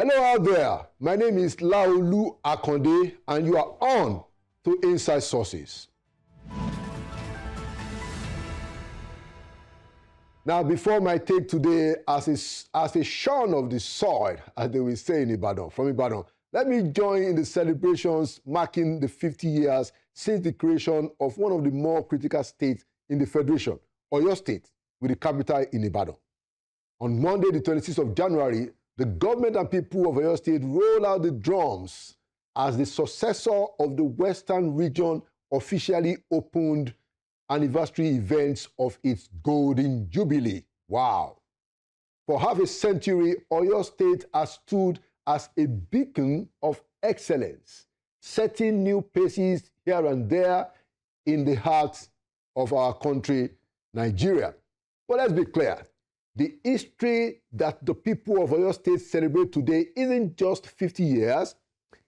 Hello out there, my name is Laolu Akonde and you are on to Inside Sources. Now, before my take today as a shun of the soil, as they will say in Ibadan, from Ibadan, let me join in the celebrations marking the 50 years since the creation of one of the more critical states in the Federation, Oyo State, with the capital in Ibadan. On Monday, the 26th of January, the government and people of Oyo State roll out the drums as the successor of the Western region officially opened anniversary events of its Golden Jubilee. Wow. For half a century, Oyo State has stood as a beacon of excellence, setting new paces here and there in the heart of our country, Nigeria. But let's be clear. The history that the people of Oyo State celebrate today isn't just 50 years.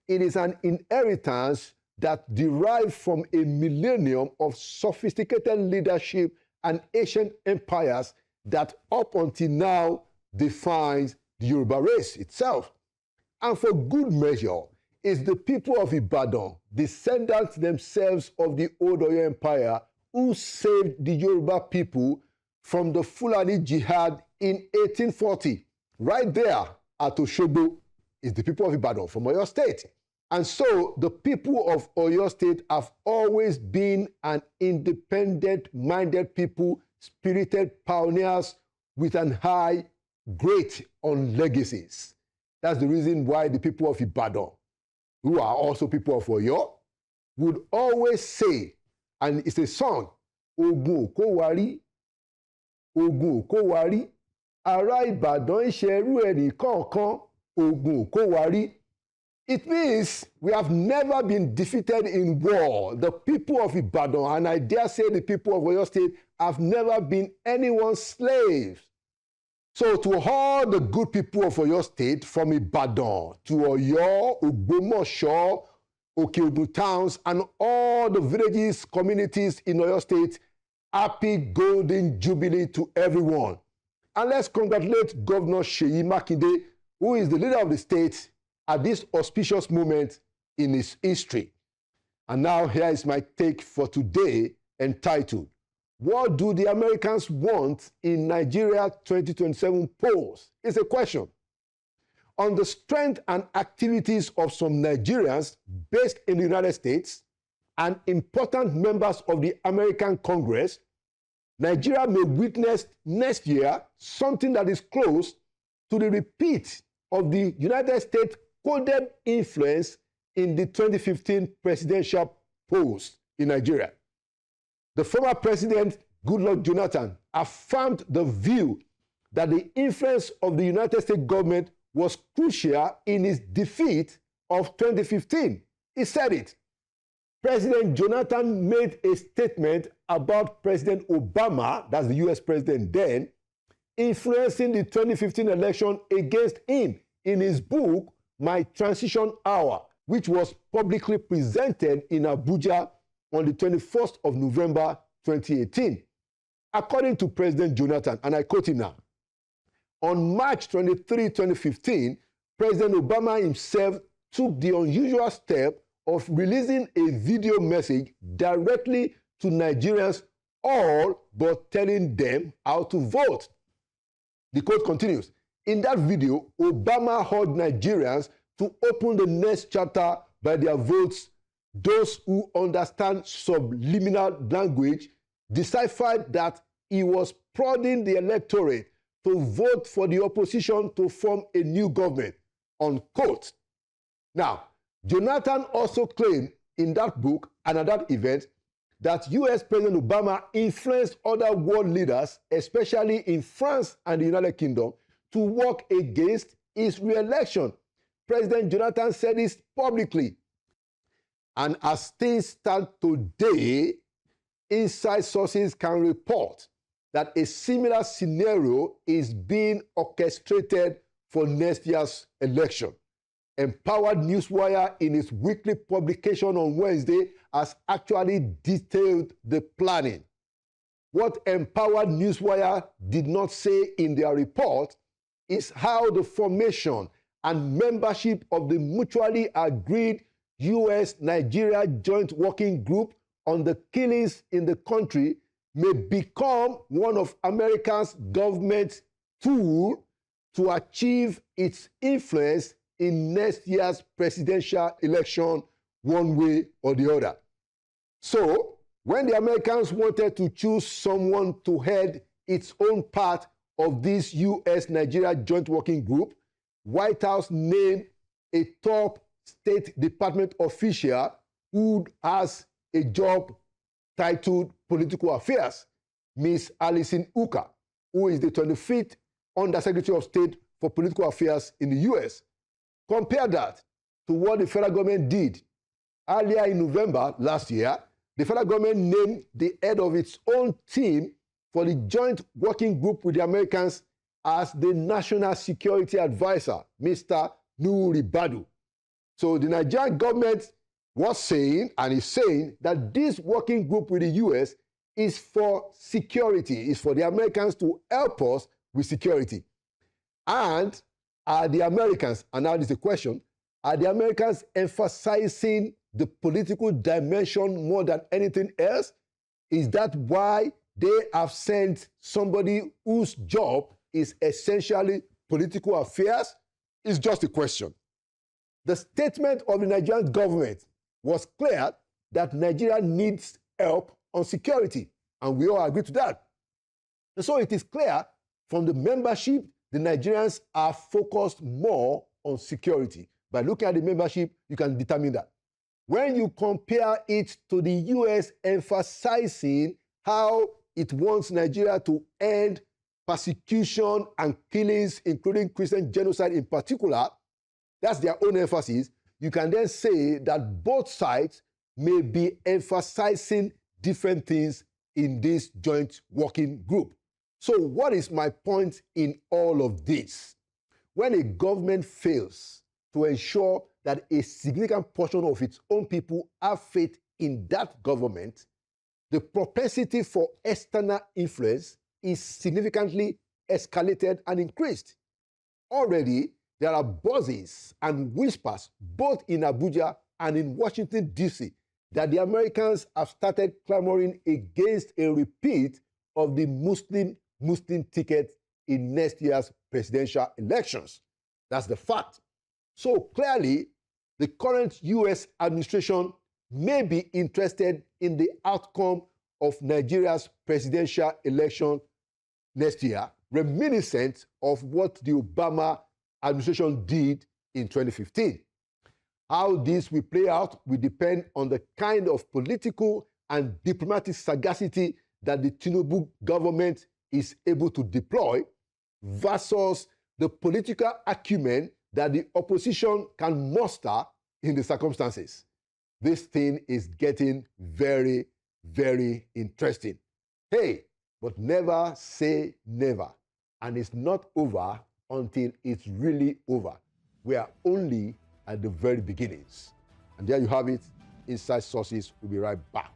It is an inheritance that derived from a millennium of sophisticated leadership and ancient empires that up until now defines the Yoruba race itself. And for good measure, it's the people of Ibadan, descendants themselves of the old Oyo Empire, who saved the Yoruba people from the Fulani Jihad in 1840. Right there at Osogbo is the people of Ibadan from Oyo State. And so the people of Oyo State have always been an independent-minded people, spirited pioneers with an eye great on legacies. That's the reason why the people of Ibadan, who are also people of Oyo, would always say, and it's a song, Ogun Okowari, Ogun Okowari, Ará Ìbàdàn ìṣerú ẹnì kọ̀ọ̀kan, Ogun Okowari. It means we have never been defeated in war. The people of Ibadan, and I dare say the people of Oyo State, have never been anyone's slaves. So to all the good people of Oyo State, from Ibadan to Oyo, Ogbomoso, Okeogun towns, and all the villages, communities in Oyo State, happy Golden Jubilee to everyone. And let's congratulate Governor Seyi Makinde, who is the leader of the state at this auspicious moment in its history. And now here is my take for today, entitled, What do the Americans want in Nigeria 2027 polls? It's a question. On the strength and activities of some Nigerians based in the United States and important members of the American Congress, Nigeria may witness next year something that is close to the repeat of the United States coded influence in the 2015 presidential polls in Nigeria. The former president, Goodluck Jonathan, affirmed the view that the influence of the United States government was crucial in his defeat of 2015. He said it. President Jonathan made a statement about President Obama, that's the US president then, influencing the 2015 election against him in his book, My Transition Hour, which was publicly presented in Abuja on the 21st of November 2018. According to President Jonathan, and I quote him now, on March 23, 2015, President Obama himself took the unusual step of releasing a video message directly to Nigerians, all but telling them how to vote. The quote continues, in that video, Obama urged Nigerians to open the next chapter by their votes. Those who understand subliminal language deciphered that he was prodding the electorate to vote for the opposition to form a new government, unquote. Now, Jonathan also claimed in that book and at that event that US President Obama influenced other world leaders, especially in France and the United Kingdom, to work against his re-election. President Jonathan said this publicly. And as things stand today, inside sources can report that a similar scenario is being orchestrated for next year's election. Empowered Newswire, in its weekly publication on Wednesday, has actually detailed the planning. What Empowered Newswire did not say in their report is how the formation and membership of the mutually agreed U.S.-Nigeria Joint Working Group on the killings in the country may become one of America's government tools to achieve its influence in next year's presidential election one way or the other. So, when the Americans wanted to choose someone to head its own part of this U.S.-Nigeria Joint Working Group, White House named a top State Department official who has a job titled Political Affairs, Ms. Alison Hooker, who is the 25th Undersecretary of State for Political Affairs in the U.S. Compare that to what the federal government did. Earlier in November last year, the federal government named the head of its own team for the joint working group with the Americans as the National Security Advisor, Mr. Nuhu Ribadu. So the Nigerian government was saying and is saying that this working group with the U.S. is for security, is for the Americans to help us with security. And are the Americans, and now this is the question, are the Americans emphasizing the political dimension more than anything else? Is that why they have sent somebody whose job is essentially political affairs? It's just a question. The statement of the Nigerian government was clear that Nigeria needs help on security, and we all agree to that. And so it is clear from the membership, the Nigerians are focused more on security. By looking at the membership, you can determine that. When you compare it to the U.S. emphasizing how it wants Nigeria to end persecution and killings, including Christian genocide in particular, that's their own emphasis, you can then say that both sides may be emphasizing different things in this joint working group. So what is my point in all of this? When a government fails to ensure that a significant portion of its own people have faith in that government, the propensity for external influence is significantly escalated and increased. Already, there are buzzes and whispers, both in Abuja and in Washington, D.C., that the Americans have started clamoring against a repeat of the Muslim ticket in next year's presidential elections. That's the fact. So clearly, the current U.S. administration may be interested in the outcome of Nigeria's presidential election next year, reminiscent of what the Obama administration did in 2015. How this will play out will depend on the kind of political and diplomatic sagacity that the Tinubu government is able to deploy versus the political acumen that the opposition can muster in the circumstances. This thing is getting very, very interesting. Hey, but never say never. And it's not over until it's really over. We are only at the very beginnings. And there you have it. Inside Sources will be right back.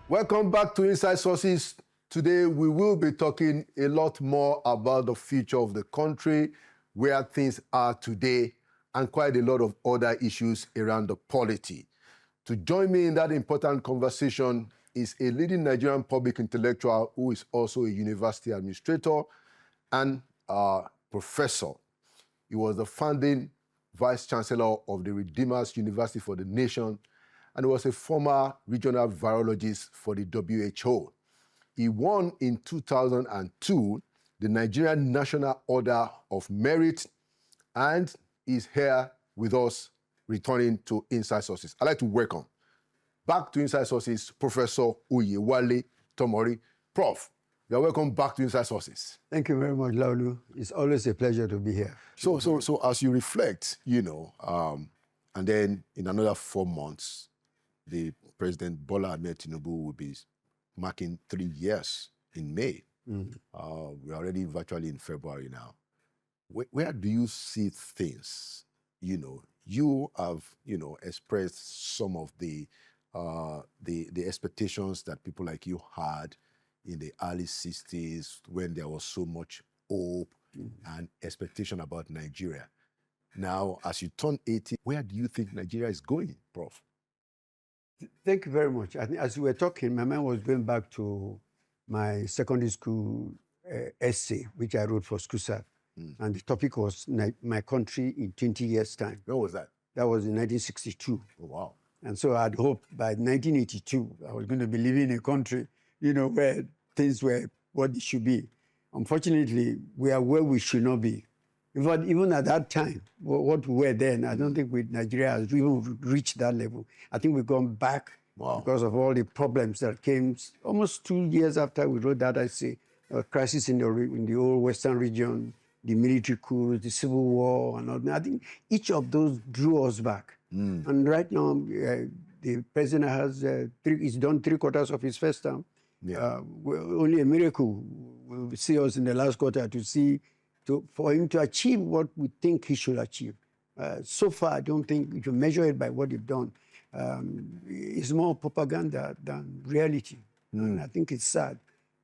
Welcome back to Inside Sources. Today we will be talking a lot more about the future of the country, where things are today, and quite a lot of other issues around the polity. To join me in that important conversation is a leading Nigerian public intellectual who is also a university administrator and a professor. He was the founding vice chancellor of the Redeemers University for the Nation and was a former regional virologist for the WHO. He won in 2002 the Nigerian National Order of Merit and is here with us returning to Inside Sources. I'd like to welcome back to Inside Sources Professor Oyewale Tomori. Prof, you're welcome back to Inside Sources. Thank you very much, Laulu. It's always a pleasure to be here. So as you reflect, and then in another 4 months, the President Bola Ahmed Tinubu will be marking 3 years in May. We're already virtually in February now. Where do you see things? You have, expressed some of the expectations that people like you had, in the early 60s when there was so much hope and expectation about Nigeria. Now, as you turn 80, where do you think Nigeria is going, Prof? Thank you very much. I think as we were talking, my mind was going back to my secondary school essay, which I wrote for SchoolSat. And the topic was my country in 20 years' time. When was that? That was in 1962. Oh, wow. And so I'd hoped by 1982, I was going to be living in a country, where things were what they should be. Unfortunately, we are where we should not be. Even at that time, what we were then, I don't think Nigeria has even reached that level. I think we've gone back because of all the problems that came almost 2 years after we wrote that essay. A crisis in the whole Western region, the military coups, the civil war, and all that. I think each of those drew us back. And right now, the president has he's done 3/4 of his first term. Yeah. Only a miracle will see us in the last quarter for him to achieve what we think he should achieve. So far, I don't think if you measure it by what they've done, it's more propaganda than reality. And I think it's sad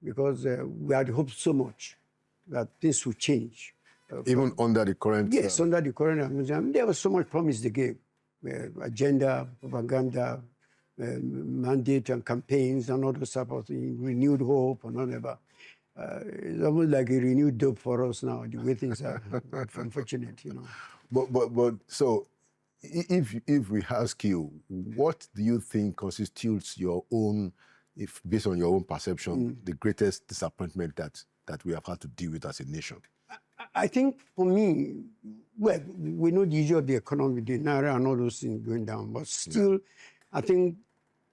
because we had hoped so much that things would change. Even under the current... Yes, under the current administration. There was so much promise they gave. Agenda, propaganda, mandate and campaigns and all those type of things, renewed hope and whatever. It's almost like a renewed dope for us now, the way things are. Unfortunate, But so, if we ask you, what do you think constitutes your own, based on your own perception, the greatest disappointment that we have had to deal with as a nation? I think for me, well, we know the issue of the economy, the naira and all those things going down, but still, I think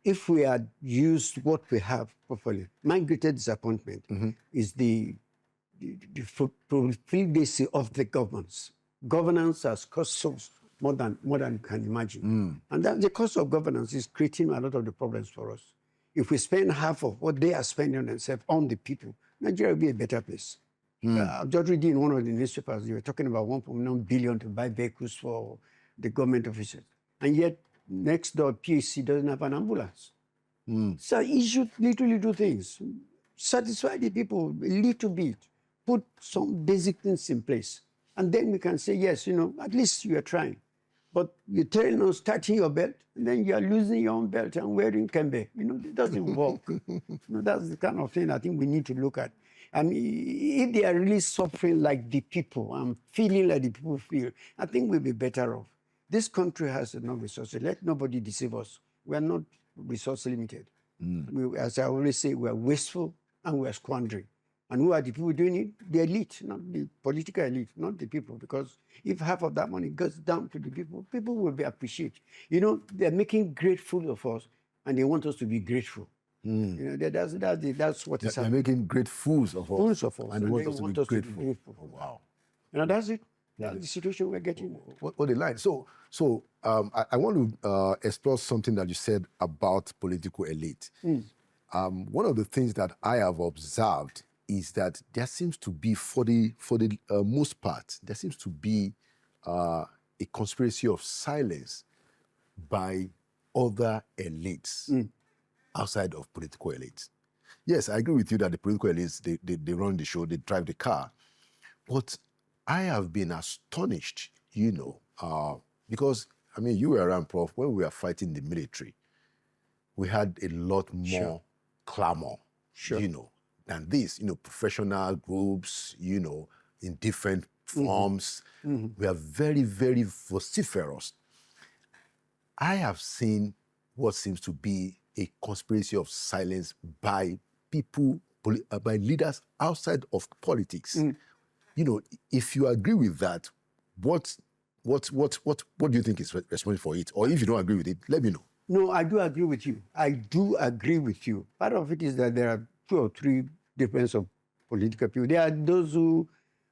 if we had used what we have properly, my greatest disappointment is the profligacy of the governance. Governance has cost us more than you can imagine. And that the cost of governance is creating a lot of the problems for us. If we spend half of what they are spending on themselves on the people, Nigeria will be a better place. I'm just reading one of the newspapers, they were talking about 1.9 billion to buy vehicles for the government officials. And yet, next door, PAC doesn't have an ambulance. So you should literally do things. Satisfy the people a little bit. Put some basic things in place. And then we can say, yes, at least you are trying. But you're telling us, tighten your belt, and then you're losing your own belt and wearing kembe. It doesn't work. That's the kind of thing I think we need to look at. And if they are really suffering like the people and feeling like the people feel, I think we'll be better off. This country has enough resources. Let nobody deceive us. We are not resource limited. As I always say, we are wasteful and we are squandering. And who are the people doing it? The elite, not the political elite, not the people. Because if half of that money goes down to the people, people will be appreciated. They're making great fool of us, and they want us to be grateful. That's what is happening. They're making great fools of us. Fools of us. And they want us to be grateful. Oh, wow. That's it. That's the situation we're getting. What a line. So I want to explore something that you said about political elite. One of the things that I have observed is that there seems to be, for the most part, there seems to be a conspiracy of silence by other elites outside of political elites. Yes, I agree with you that the political elites, they run the show, they drive the car. But I have been astonished, because, you were around, Prof, when we were fighting the military, we had a lot more clamor, than this, professional groups, in different forms. We are very, very vociferous. I have seen what seems to be a conspiracy of silence by people, by leaders outside of politics. If you agree with that, what do you think is responsible for it? Or if you don't agree with it, let me know. No, I do agree with you. I do agree with you. Part of it is that there are 2 or 3 difference of political people. There are those who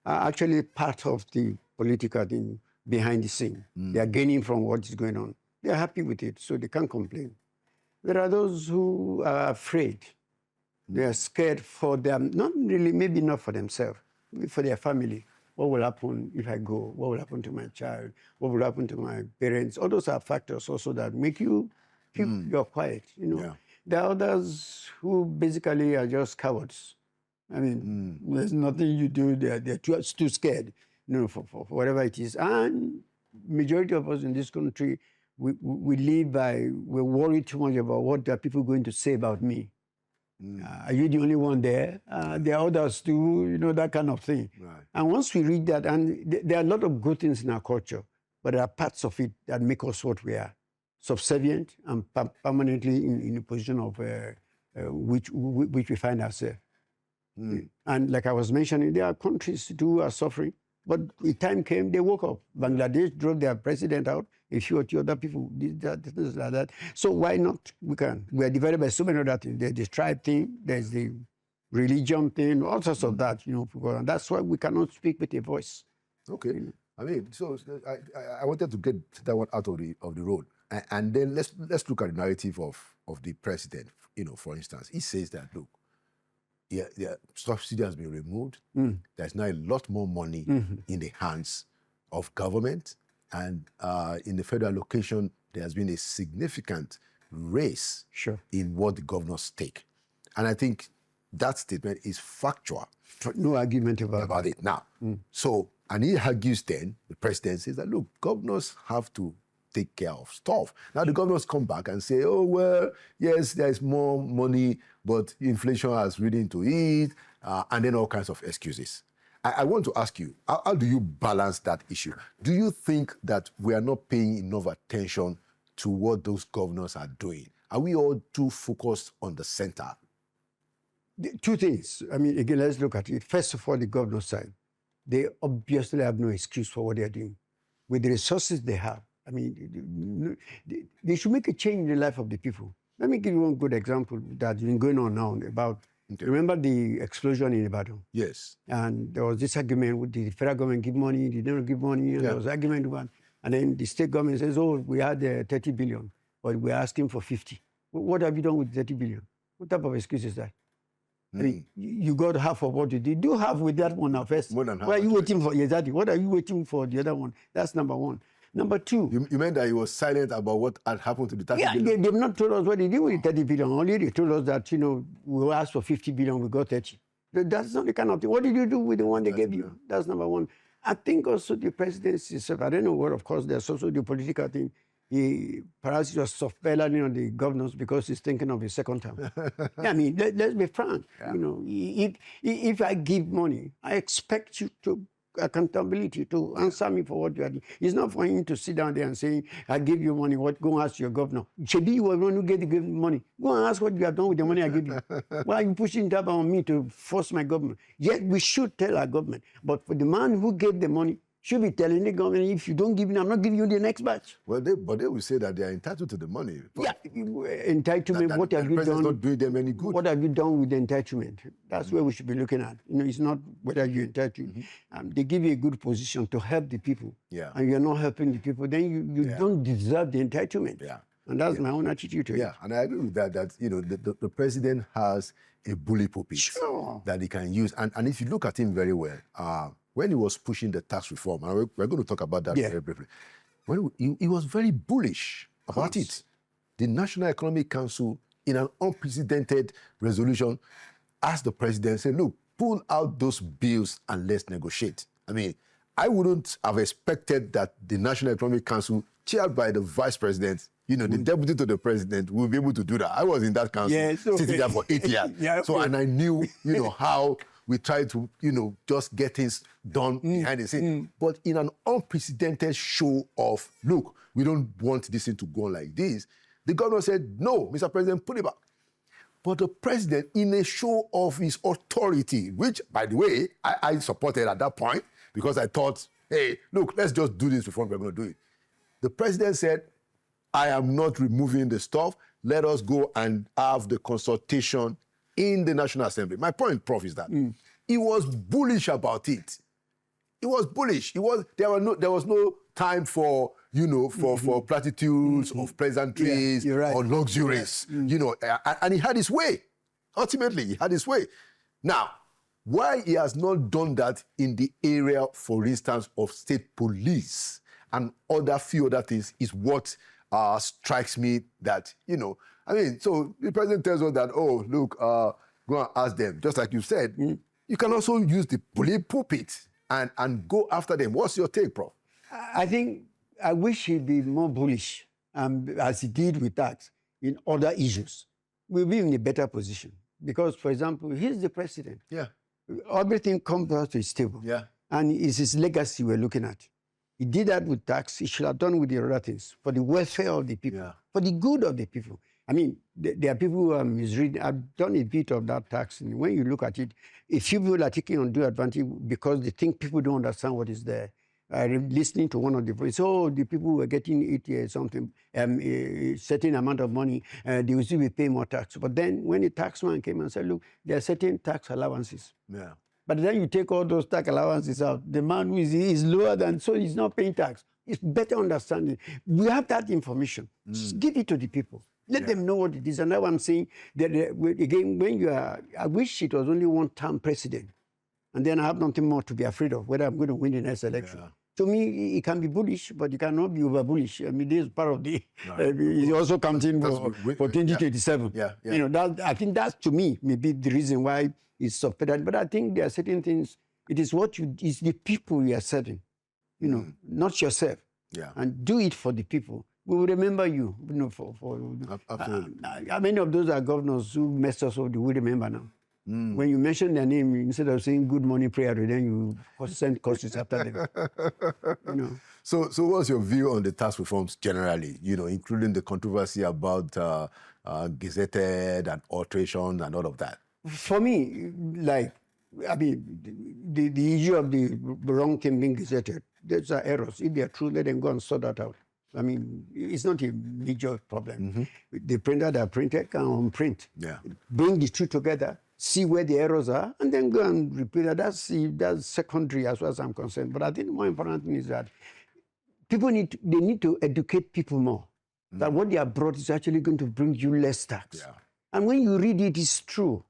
are actually part of the political thing behind the scene. They are gaining from what is going on. They are happy with it, so they can't complain. There are those who are afraid. They are scared for them, not really, maybe not for themselves, maybe for their family. What will happen if I go? What will happen to my child? What will happen to my parents? All those are factors also that make you keep your quiet, There are others who basically are just cowards. I mean, there's nothing you do. They're too scared, for whatever it is. And majority of us in this country, we live by, we worry too much about what are people going to say about me. Are you the only one there? There are others too, that kind of thing. Right. And once we read that, and there are a lot of good things in our culture, but there are parts of it that make us what we are, subservient and permanently in a position of which we find ourselves. And like I was mentioning, there are countries too are suffering. But the time came, they woke up. Bangladesh drove their president out. A few or two other people did that, things like that. So why not? We can. We are divided by so many other things. There's the tribe thing, there's the religion thing, all sorts of that, And that's why we cannot speak with a voice. Okay. I mean, so I wanted to get that one out of the road. And then let's look at the narrative of the president. For instance, he says that, look, subsidy has been removed. There's now a lot more money in the hands of government. And in the federal allocation, there has been a significant raise in what the governors take. And I think that statement is factual. No argument about it. Now, so, and he argues then, the president says that, look, governors have to take care of stuff. Now the governors come back and say, oh, well, yes, there's more money, but inflation has ridden into it, and then all kinds of excuses. I want to ask you, how do you balance that issue? Do you think that we are not paying enough attention to what those governors are doing? Are we all too focused on the center? Two things. I mean, again, let's look at it. First of all, the governor side. They obviously have no excuse for what they're doing. With the resources they have, I mean, they should make a change in the life of the people. Let me give you one good example that's been going on now about, remember the explosion in Ibadan? Yes. And there was this argument, with the federal government give money, they didn't give money, and there was argument about, and then the state government says, oh, we had 30 billion, but we're asking for 50. What have you done with 30 billion? What type of excuse is that? I mean, you got half of what you did. Do half with that one now first. More than half. What are you waiting for? Exactly. What are you waiting for the other one? That's number one. Number two. You meant that he was silent about what had happened to the 30 billion? They've not told us what they did with the 30 billion. Only they told us that, we asked for 50 billion, we got 30. That's not the kind of thing. What did you do with the one they gave you? That's number one. I think also the presidency itself, I don't know what, of course, there's also the political thing. Perhaps he was soft pedaling on the governors because he's thinking of his second term. I mean, let's be frank. Yeah. If I give money, I expect you to accountability to answer me for what you are doing. It's not for him to sit down there and say, I give you money, what? Go ask your governor. Should you were the one who gave the money. Go and ask what you have done with the money I give you. Why are you pushing that on me to force my government? Yet we should tell our government. But for the man who gave the money, should be telling the government, if you don't give me, I'm not giving you the next batch. Well, they will say that they are entitled to the money. Yeah, entitlement, what have you done? Not doing them any good. What have you done with the entitlement? That's where we should be looking at. It's not whether you're entitled. They give you a good position to help the people. Yeah. And you're not helping the people, then you don't deserve the entitlement. Yeah. And that's my own attitude to it. Yeah, and I agree with that, the president has a bully pulpit that he can use. And if you look at him very well, when he was pushing the tax reform, and we're going to talk about that very briefly, when he was very bullish about it. The National Economic Council, in an unprecedented resolution, asked the president, say, look, pull out those bills and let's negotiate. I mean, I wouldn't have expected that the National Economic Council, chaired by the vice president, the deputy to the president, will be able to do that. I was in that council, sitting there for 8 years. So, and I knew, how we try to, just get things done behind the scene. But in an unprecedented show of, look, we don't want this thing to go on like this, the governor said, no, Mr. President, put it back. But the president, in a show of his authority, which, by the way, I supported at that point, because I thought, hey, look, let's just do this before we're going to do it. The president said, I am not removing the stuff. Let us go and have the consultation in the National Assembly. My point, Prof, is that he was bullish about it. He was bullish. There was no time for, for platitudes, of pleasantries, or luxuries, and he had his way. Ultimately, he had his way. Now, why he has not done that in the area, for instance, of state police and few other things is what strikes me that, I mean, so the president tells us that, oh, look, go and ask them. Just like you said, you can also use the pulpit and go after them. What's your take, Prof? I wish he'd be more bullish, as he did with tax in other issues. We'll be in a better position. Because, for example, he's the president. Yeah. Everything comes out to his table. Yeah. And it's his legacy we're looking at. He did that with tax. He should have done with the other things for the welfare of the people, for the good of the people. I mean, there are people who are misreading. I've done a bit of that tax. And when you look at it, a few people are taking undue advantage because they think people don't understand what is there. Listening to one of the voices, oh, the people who are getting it something, a certain amount of money, they will still be paying more tax. But then when the taxman came and said, look, there are certain tax allowances. Yeah. But then you take all those tax allowances out, the man who is lower than, so he's not paying tax. It's better understanding. We have that information. Just give it to the people. Let them know what it is. And now I'm saying that, again, when you are, I wish it was only one-term president. And then I have nothing more to be afraid of, whether I'm going to win the next election. Yeah. To me, it can be bullish, but it cannot be over bullish. I mean, this is part of the, it also comes in for 2027. Yeah. You know, I think that's, to me, maybe the reason why it's subsidized. But I think there are certain things, it is it's the people you are serving, you know, not yourself. Yeah. And do it for the people. We will remember you, you know, Absolutely. How many of those are governors who messed us up, we remember now? When you mention their name, instead of saying good morning prayer, then you send curses after them. You know. So what's your view on the tax reforms generally, you know, including the controversy about gazetted and alteration and all of that? For me, like, I mean, the issue of the wrong thing being gazetted, those are errors. If they are true, let them go and sort that out. I mean, it's not a major problem. The printer that printed can unprint. Yeah. Bring the two together, see where the errors are, and then go and repeat that. That's secondary as far as I'm concerned. But I think the more important thing is that people need to educate people more. That what they have brought is actually going to bring you less tax. Yeah. And when you read it, it's true.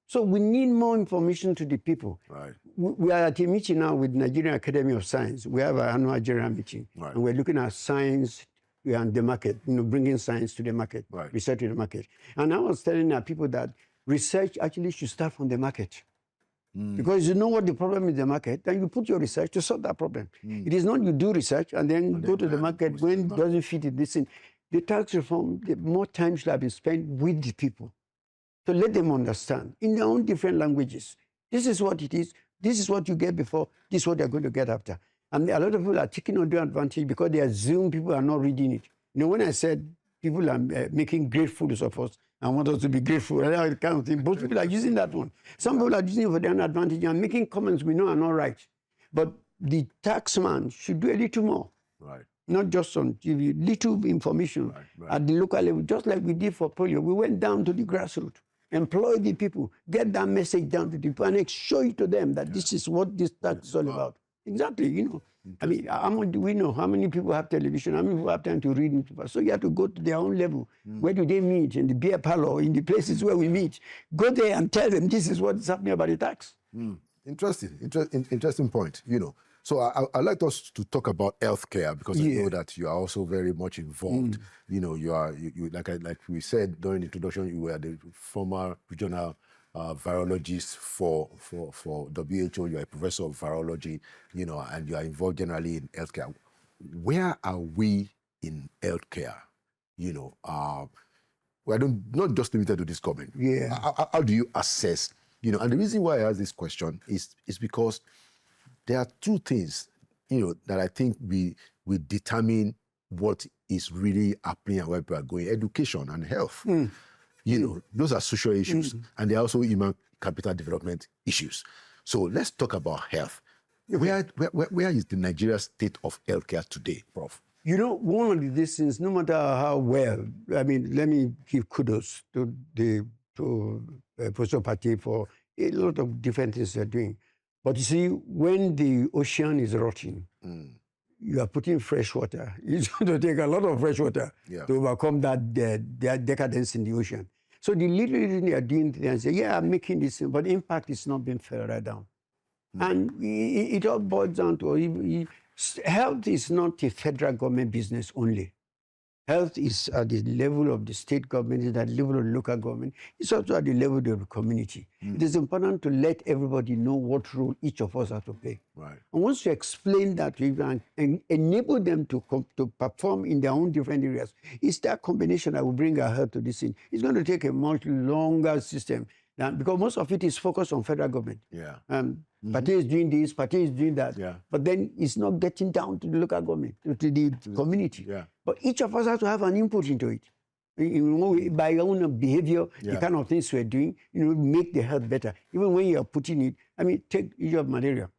So we need more information to the people. Right. We are at a meeting now with Nigerian Academy of Science. We have an annual general meeting. Right. And we're looking at science and the market, you know, bringing science to the market, research to the market. And I was telling our people that research actually should start from the market. Because you know what the problem is in the market, then you put your research to solve that problem. It is not you do research and then go to the market when it doesn't fit in this thing. The tax reform, more time should have been spent with the people. To let them understand in their own different languages. This is what it is. This is what you get before. This is what they're going to get after. And a lot of people are taking undue advantage because they assume people are not reading it. You know, when I said people are making great fools of us and want us to be grateful, that kind of thing, both people are using that one. Some people are using it for their own advantage and making comments we know are not right. But the taxman should do a little more. Right. Not just on TV, little information at the local level, just like we did for polio. We went down to the grassroots. Employ the people, get that message down to the people, and show it to them that this is what this tax is all about. Exactly, you know. I mean, how much do we know? How many people have television? How many people have time to read newspapers? So you have to go to their own level. Where do they meet? In the beer parlor, in the places where we meet. Go there and tell them this is what is happening about the tax. Interesting point, you know. So I'd like us to talk about healthcare because I know that you are also very much involved. You know, you like we said during the introduction, you were the former regional virologist for WHO. You are a professor of virology, you know, and you are involved generally in healthcare. Where are we in healthcare? You know, we're not just limited to this comment. Yeah. How do you assess? You know, and the reason why I ask this question is because there are two things, you know, that I think we determine what is really happening and where people are going: education and health. You know, those are social issues, and they're also human capital development issues. So let's talk about health. Where is the Nigeria state of healthcare today, Prof? You know, one of these things, no matter how well, I mean, let me give kudos to Professor Pate for a lot of different things they're doing. But you see, when the ocean is rotting, you are putting fresh water. It's going to take a lot of fresh water to overcome that decadence in the ocean. So the little thing they are doing, they say, yeah, I'm making this, but the impact is not being felt right down. And it all boils down to, health is not a federal government business only. Health is at the level of the state government, it's at the level of the local government. It's also at the level of the community. It is important to let everybody know what role each of us have to play. Right. And once you explain that to everyone and enable them to perform in their own different areas, it's that combination that will bring our health to this thing. It's going to take a much longer system because most of it is focused on federal government. Yeah. Party is doing this, party is doing that. Yeah. But then it's not getting down to the local government, to the community. Yeah. But each of us has to have an input into it. By your own behavior, the kind of things we're doing, make the health better. Even when you're putting it, take issue of malaria.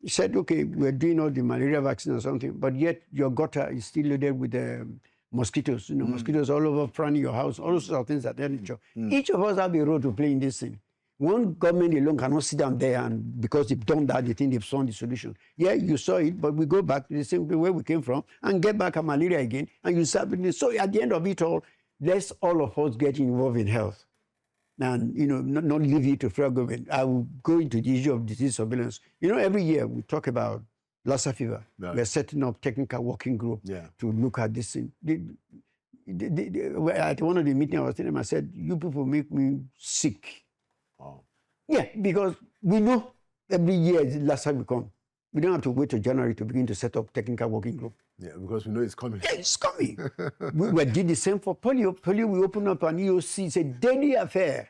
You said, okay, we're doing all the malaria vaccine or something, but yet your gutter is still loaded with mosquitoes. Mosquitoes all over front of your house, all sorts of things that nature. Each of us have a role to play in this thing. One government alone cannot sit down there and because they've done that, they think they've found the solution. Yeah, you saw it, but we go back to the same place where we came from and get back at malaria again, and you start with this. So at the end of it all, let's all of us get involved in health. And, not leave it to federal government. I will go into the issue of disease surveillance. Every year we talk about Lassa fever. Right. We're setting up technical working group to look at this thing. At one of the meetings I was telling them, I said, you people make me sick. Wow. Yeah, because we know every year Lassa will come. We don't have to wait till January to begin to set up technical working group. Yeah, because we know it's coming. Yeah, it's coming. we did the same for polio. Polio, we open up an EOC. It's a daily affair.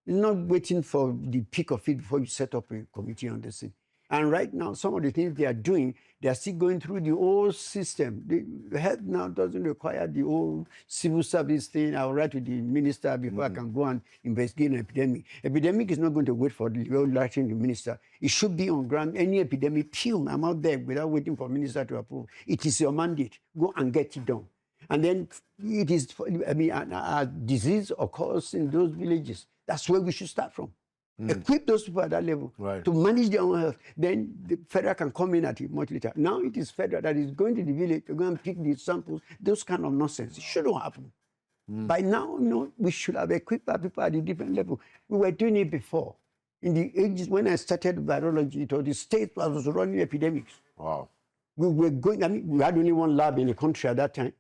It's not waiting for the peak of it before you set up a committee on this thing. And right now, some of the things they are doing, they are still going through the old system. The health now doesn't require the old civil service thing. I'll write to the minister before I can go and investigate an epidemic. Epidemic is not going to wait for the writing the minister. It should be on ground. Any epidemic, I'm out there without waiting for minister to approve. It is your mandate. Go and get it done. And then it is, a disease occurs in those villages. That's where we should start from. Equip those people at that level to manage their own health. Then the federal can come in at it much later. Now it is federal that is going to the village to go and pick the samples. Those kind of nonsense. It shouldn't happen. By now, we should have equipped our people at a different level. We were doing it before. In the ages when I started virology, it was the state that was running epidemics. Wow. We were going, we had only one lab in the country at that time.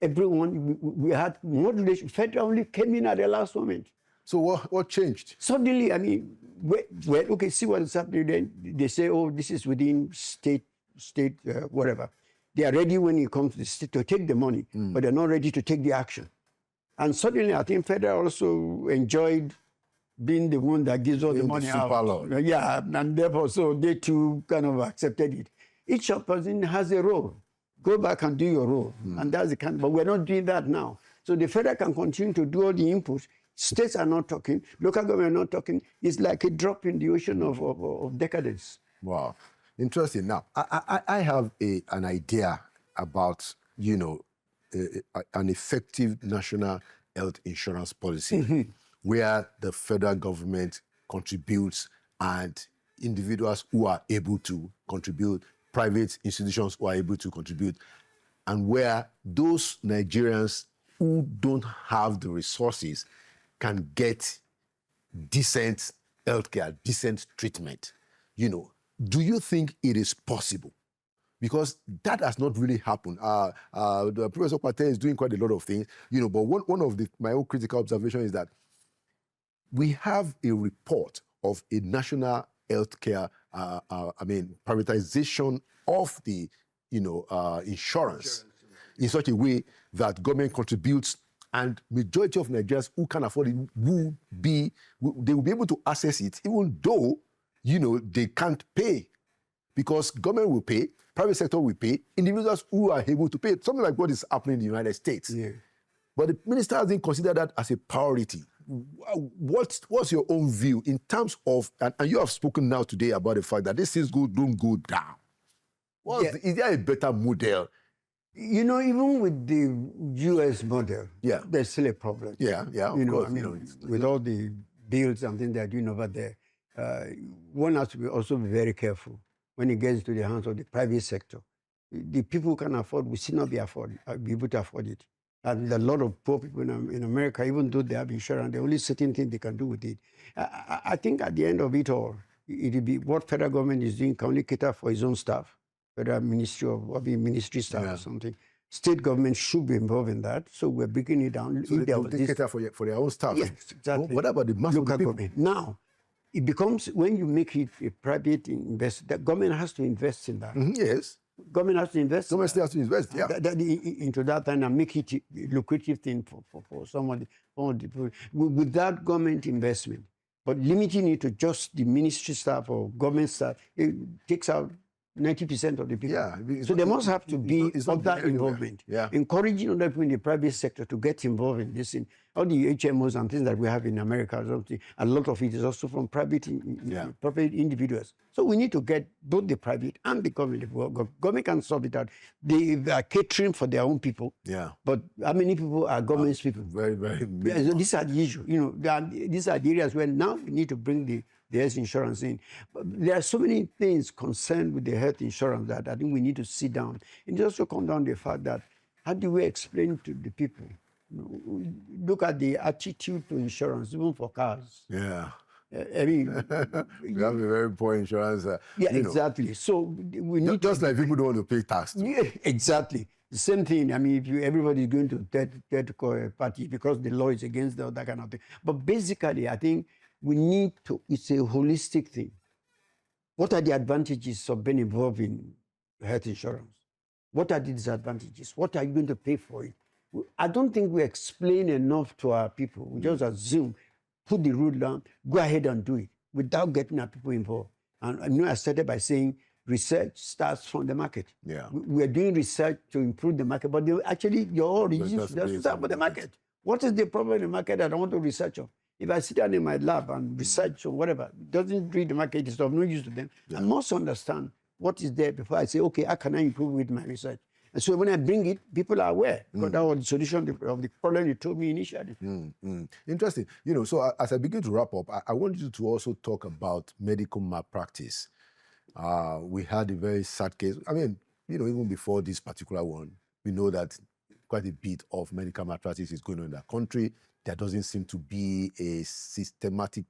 Everyone, we had modulation. Federal only came in at the last moment. So what changed? Suddenly, okay, see what is happening. Then they say, oh, this is within state, whatever. They are ready when it comes to the state to take the money, but they're not ready to take the action. And suddenly, I think federal also enjoyed being the one that gives all the money out. Yeah, and therefore, so they too kind of accepted it. Each person has a role. Go back and do your role. And that's the kind, but we're not doing that now. So the federal can continue to do all the inputs. States are not talking, local government are not talking. It's like a drop in the ocean of decadence. Wow, interesting. Now, I have an idea about, an effective national health insurance policy where the federal government contributes and individuals who are able to contribute, private institutions who are able to contribute, and where those Nigerians who don't have the resources can get decent healthcare, decent treatment. Do you think it is possible? Because that has not really happened. The Professor Patel is doing quite a lot of things, but one of my own critical observation is that we have a report of a national healthcare, privatization of the, insurance in such a way that government contributes, and majority of Nigerians who can afford it they will be able to access it, even though, they can't pay. Because government will pay, private sector will pay, individuals who are able to pay. Something like what is happening in the United States. Yeah. But the minister hasn't considered that as a priority. What's your own view in terms of, and you have spoken now today about the fact that these things don't go down. Is there a better model? Even with the U.S. model, there's still a problem. Yeah, of course. With all the bills and things they're doing over there, one has to also be very careful when it gets to the hands of the private sector. The people who can afford will still not be able to afford it. And a lot of poor people in America, even though they have insurance, there are only certain things they can do with it. I think at the end of it all, it will be what federal government is doing can only cater for its own staff, federal ministry staff or something. State government should be involved in that. So we're breaking it down. So they take care for their own staff. Yes, exactly. What about the mass of the local people? government? Now, it becomes, when you make it a private invest, the government has to invest in that. Yes. Government has to invest. Government still has to invest, yeah. Into that and make it a lucrative thing for some of the people. Without government investment, but limiting it to just the ministry staff or government staff, it takes out 90% of the people. Yeah. So there must have to be other anywhere. involvement. Yeah. Encouraging other people in the private sector to get involved in this. All the HMOs and things that we have in America, or something, a lot of it is also from private individuals. So we need to get both the private and the government. Government can sort it out. They are catering for their own people. Yeah. But how many people are government's people? Very, very. Yeah, so these are the issue. These are the areas where now we need to bring the health insurance in. But there are so many things concerned with the health insurance that I think we need to sit down. And it also comes down to the fact that how do we explain to the people? Look at the attitude to insurance, even for cars. Yeah. I mean, we have a very poor insurance. Exactly. So we need just like people don't want to pay tax. Yeah, exactly. The same thing. I mean, if everybody is going to third party because the law is against that kind of thing. But basically, I think we need to. It's a holistic thing. What are the advantages of being involved in health insurance? What are the disadvantages? What are you going to pay for it? I don't think we explain enough to our people. We just assume, put the rule down, go ahead and do it without getting our people involved. And I started by saying research starts from the market. Yeah. We are doing research to improve the market, but actually your origins just start with the market. What is the problem in the market that I want to research on? If I sit down in my lab and research or whatever, it doesn't read the market, it's of no use to them. Yeah. I must understand what is there before I say, okay, how can I improve with my research? And so when I bring it, people are aware. Because that was the solution of the problem you told me initially. Interesting. So as I begin to wrap up, I want you to also talk about medical malpractice. We had a very sad case. I mean, even before this particular one, we know that quite a bit of medical malpractice is going on in the country. There doesn't seem to be a systemic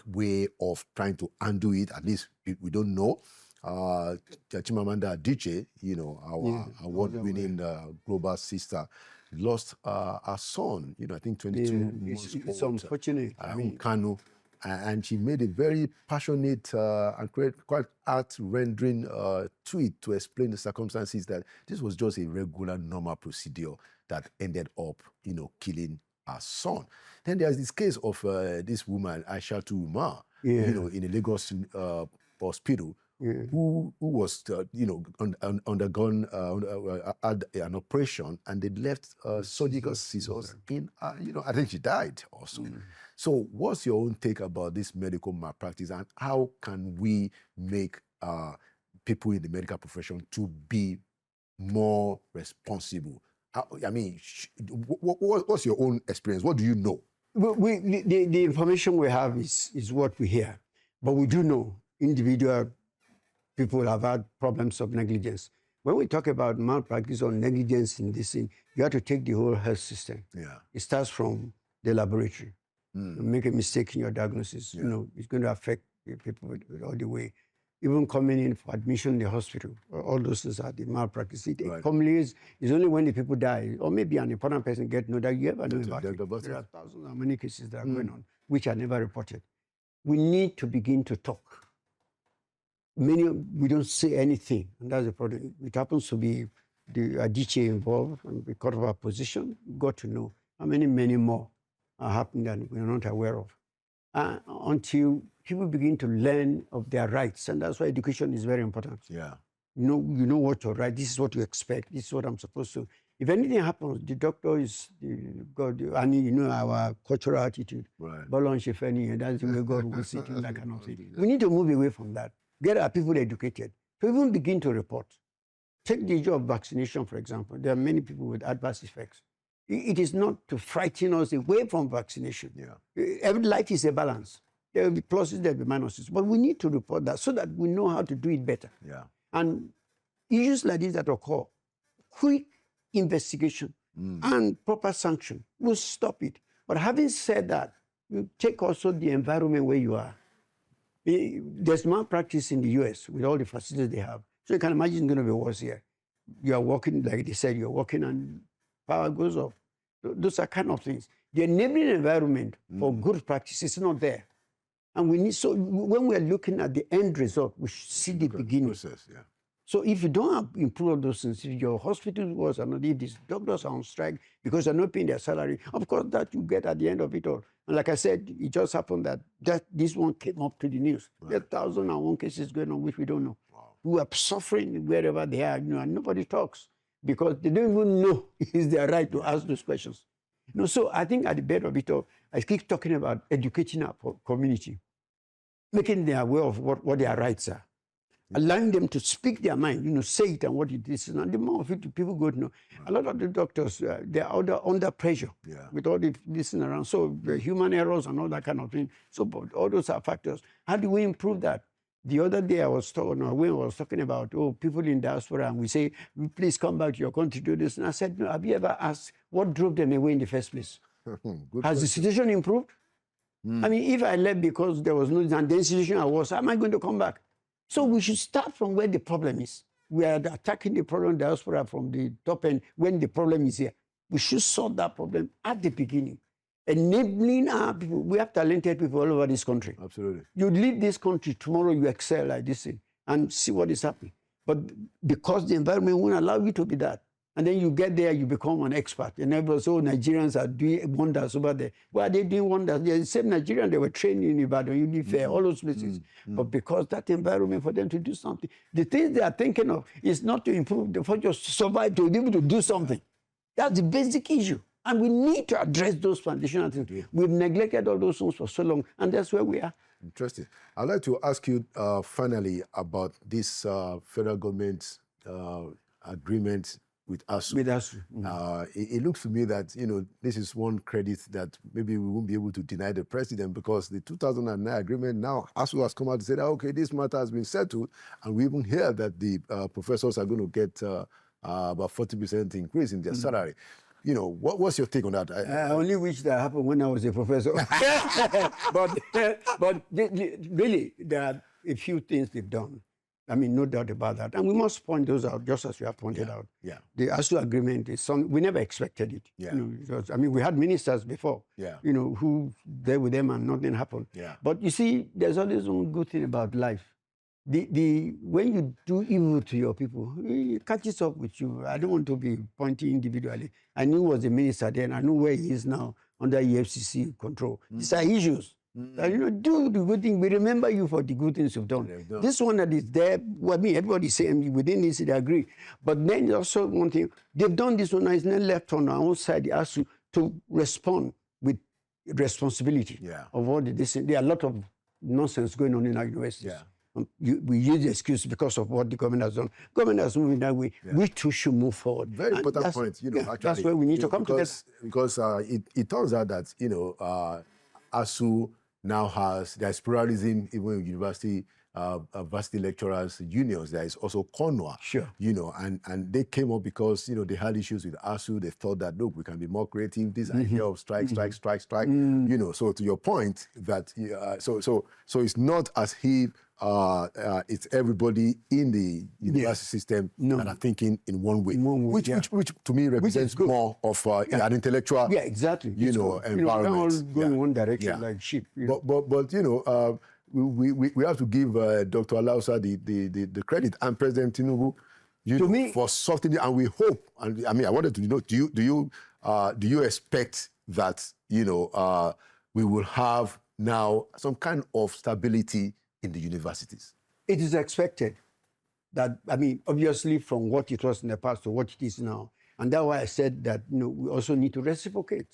way of trying to undo it. At least we don't know. Chimamanda Adichie, our award-winning global sister, lost her son, I think 22 months old. It's unfortunate. Kanu. And she made a very passionate and quite heart-rendering tweet to explain the circumstances that this was just a regular, normal procedure that ended up, killing her son. Then there's this case of this woman, Aishatu Umar, in a Lagos hospital, who was, undergone had an operation, and they left surgical scissors in, I think she died also. So what's your own take about this medical malpractice, and how can we make people in the medical profession to be more responsible? What's your own experience? What do you know? The information we have is what we hear. But we do know individual people have had problems of negligence. When we talk about malpractice or negligence in this thing, you have to take the whole health system. Yeah. It starts from the laboratory. You make a mistake in your diagnosis, it's going to affect people all the way. Even coming in for admission in the hospital, all those things are the malpractice. It commonly is only when the people die, or maybe an important person get know that you ever know about it. There are thousands and many cases that are going on, which are never reported. We need to begin to talk. We don't say anything, and that's the problem. It happens to be the Adichie involved, and because of our position, we got to know how many more are happening that we're not aware of. Until people begin to learn of their rights, and that's why education is very important. Yeah. You know what your right. This is what you expect. This is what I'm supposed to. If anything happens, the doctor is God. And our cultural attitude. Right. And that's the way God will see things, that kind of thing. We need to move away from that. Get our people educated to even begin to report. Take the issue of vaccination, for example. There are many people with adverse effects. It is not to frighten us away from vaccination. Yeah. Every life is a balance. There will be pluses, there will be minuses. But we need to report that so that we know how to do it better. Yeah. And issues like this that occur, quick investigation and proper sanction will stop it. But having said that, you take also the environment where you are. There's malpractice in the US with all the facilities they have. So you can imagine it's going to be worse here. you are working, like they said, you're working and power goes off. Those are kind of things. The enabling environment for good practice is not there. And we need, so when we're looking at the end result, we should see the beginning. Process, yeah. So if you don't improve those things, if your hospital was not, if these doctors are on strike because they're not paying their salary, of course that you get at the end of it all. And like I said, it just happened that this one came up to the news. Right. There are 1,001 cases going on which we don't know. Wow. Who are suffering wherever they are, and nobody talks because they don't even know it's their right to ask those questions. So I think at the bed of it all, I keep talking about educating our community, making them aware of what their rights are. Allowing them to speak their mind, say it and what it is. And the more of it people go to know. A lot of the doctors, they're under pressure with all this around. So the human errors and all that kind of thing. So all those are factors. How do we improve that? The other day I was talking about, people in diaspora, and we say, please come back to your country to do this. And I said, have you ever asked what drove them away in the first place? Has the situation improved? I mean, if I left because there was no, and the situation I was, am I going to come back? So we should start from where the problem is. We are attacking the problem diaspora from the top end when the problem is here. We should solve that problem at the beginning. Enabling our people. We have talented people all over this country. Absolutely. You leave this country, tomorrow you excel like this thing and see what is happening. But because the environment won't allow you to be that. And then you get there, you become an expert. And everybody says, Nigerians are doing wonders over there. Why are they doing wonders? They're the same Nigerians, they were trained in Ibadan, Unifair, all those places. But because that environment for them to do something, the things they are thinking of is not to improve, for just to survive, to be able to do something. That's the basic issue. And we need to address those foundational things. Yeah. We've neglected all those things for so long, and that's where we are. Interesting. I'd like to ask you finally about this federal government agreement with ASUU. With ASUU. It looks to me that, this is one credit that maybe we won't be able to deny the president, because the 2009 agreement, now ASUU has come out and said, okay, this matter has been settled, and we even hear that the professors are going to get about 40% increase in their salary. What's your take on that? I only wish that happened when I was a professor. but really, there are a few things they've done. I mean, no doubt about that. And we must point those out, just as you have pointed out. Yeah. The ASUU agreement is something, we never expected it. Yeah. Because, we had ministers before, who there with them and nothing happened. Yeah. But you see, there's always one good thing about life. When you do evil to your people, it catches up with you. I don't want to be pointing individually. I knew he was a minister then. I know where he is now under EFCC control. These are issues. Do the good thing. We remember you for the good things you've done. This one that is there, everybody's saying within this, they agree. But then there's also one thing. They've done this one, it's not left on our own side, the ASUU, to respond with responsibility of all this. There are a lot of nonsense going on in our universities. We use the excuse because of what the government has done. Government has moved in that way. We too should move forward. Very important point. Actually, that's where we need to come together. Because it turns out that ASUU now there's pluralism even in university lecturers unions. There is also CONWA. Sure. And they came up because they had issues with ASUU. They thought that, look, we can be more creative. This idea of strike. So to your point that so it's not as if it's everybody in the university system that are thinking in one way, which to me represents more of an intellectual, environment. All go in one direction like sheep. But we have to give Dr. Alausa the credit, and President Tinubu for softening it, and we hope. And I wanted to know, do you expect that we will have now some kind of stability in the universities? It is expected that, obviously from what it was in the past to what it is now. And that's why I said that, we also need to reciprocate.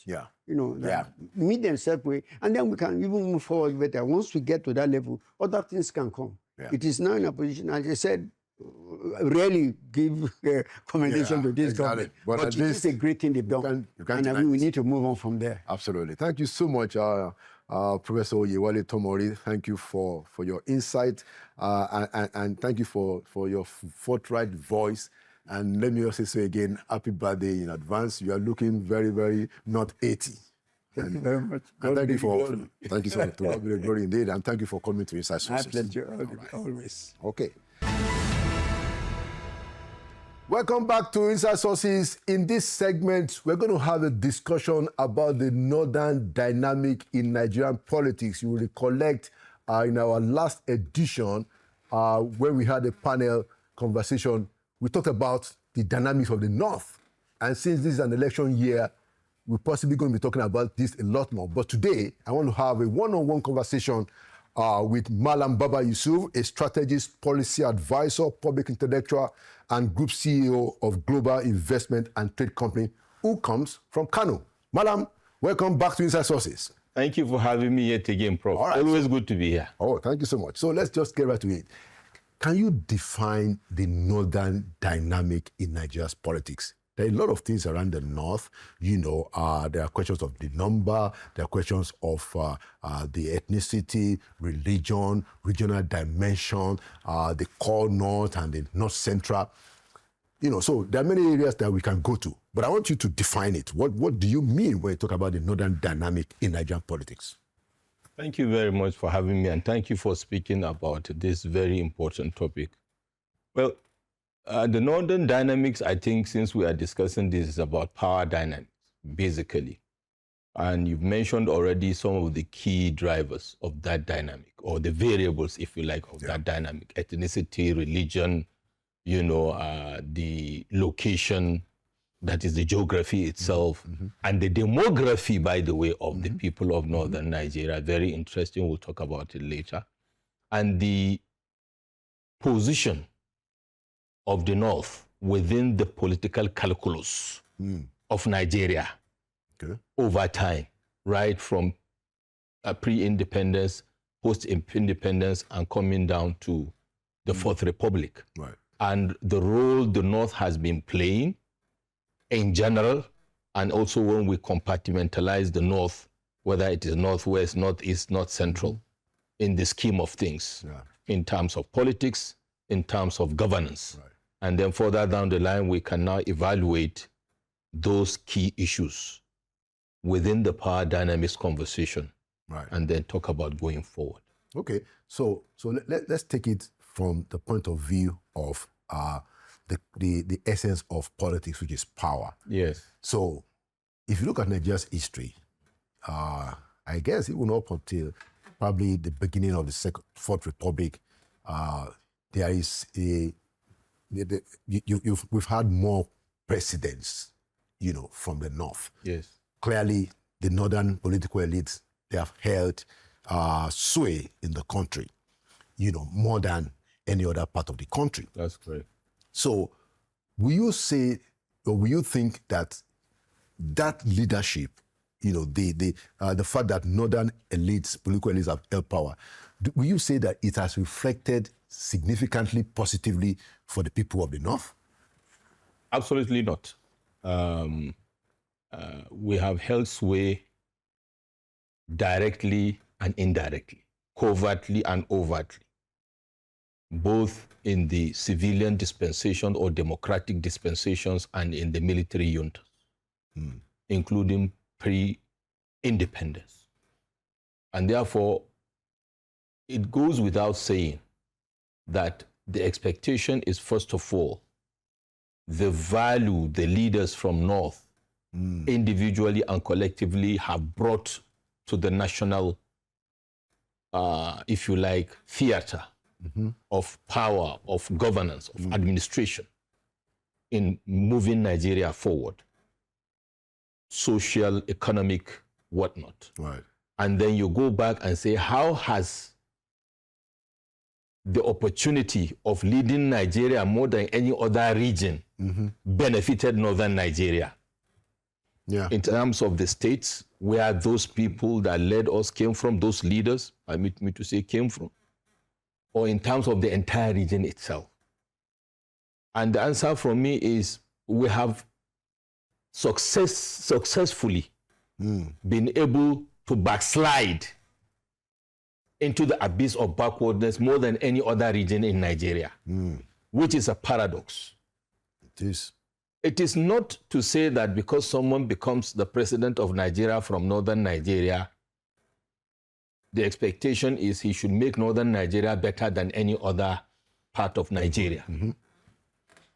Meet themselves way, and then we can even move forward better. Once we get to that level, other things can come. It is now in a position, as I said, really give commendation to this government. But it is a great thing they've done. And we need to move on from there. Absolutely. Thank you so much, Professor Oyewale Tomori. Thank you for your insight, and thank you for your forthright voice. And let me also say again, happy birthday in advance. You are looking very, very not 80. Thank you very much. Thank you so much. To God be the glory indeed. And thank you for coming to Inside Sources. My pleasure, always. Okay. Welcome back to Inside Sources. In this segment, we're going to have a discussion about the northern dynamic in Nigerian politics. You will recollect in our last edition, when we had a panel conversation, we talked about the dynamics of the North. And since this is an election year, we're possibly going to be talking about this a lot more. But today, I want to have a one-on-one conversation with Malam Baba Yusuf, a strategist, policy advisor, public intellectual, and group CEO of Global Investment and Trade Company, who comes from Kano. Malam, welcome back to Inside Sources. Thank you for having me yet again, Prof. All right, Always good to be here. Oh, thank you so much. So let's just get right to it. Can you define the northern dynamic in Nigeria's politics? There are a lot of things around the North. You know, there are questions of the number, there are questions of the ethnicity, religion, regional dimension, the core North and the North Central. You know, so there are many areas that we can go to. But I want you to define it. What do you mean when you talk about the northern dynamic in Nigerian politics? Thank you very much for having me, and thank you for speaking about this very important topic. Well, the northern dynamics, I think, since we are discussing this, is about power dynamics, basically. And you've mentioned already some of the key drivers of that dynamic, or the variables, if you like, of that dynamic: ethnicity, religion, you know, the location, that is the geography itself, and the demography, by the way, of the people of northern Nigeria. Very interesting. We'll talk about it later. And the position of the North within the political calculus of Nigeria over time, right from pre-independence, post-independence, and coming down to the Fourth Republic. Right. And the role the North has been playing in general, and also when we compartmentalize the North, whether it is Northwest, Northeast, North Central, in the scheme of things, in terms of politics, in terms of governance. Right. And then further down the line, we can now evaluate those key issues within the power dynamics conversation, and then talk about going forward. Okay, so let's take it from the point of view of the essence of politics, which is power. Yes. So if you look at Nigeria's history, I guess even up until probably the beginning of the Fourth Republic, there is we've had more presidents, you know, from the North. Yes. Clearly, the northern political elites, they have held sway in the country, you know, more than any other part of the country. That's correct. So will you say, or will you think that that leadership, you know, the fact that northern elites, political elites have held power, will you say that it has reflected significantly positively for the people of the North? Absolutely not. We have held sway directly and indirectly, covertly and overtly, both in the civilian dispensation or democratic dispensations and in the military juntas, including pre-independence. And therefore, it goes without saying that the expectation is, first of all, the value the leaders from North individually and collectively have brought to the national, if you like, theater of power, of governance, of administration in moving Nigeria forward, social, economic, whatnot. Right. And then you go back and say, how has the opportunity of leading Nigeria more than any other region benefited northern Nigeria? Yeah. In terms of the states where those people that led us came from, those leaders, I mean to say came from, or in terms of the entire region itself? And the answer from me is we have successfully been able to backslide into the abyss of backwardness more than any other region in Nigeria, which is a paradox. It is. It is not to say that because someone becomes the president of Nigeria from northern Nigeria, the expectation is he should make northern Nigeria better than any other part of Nigeria.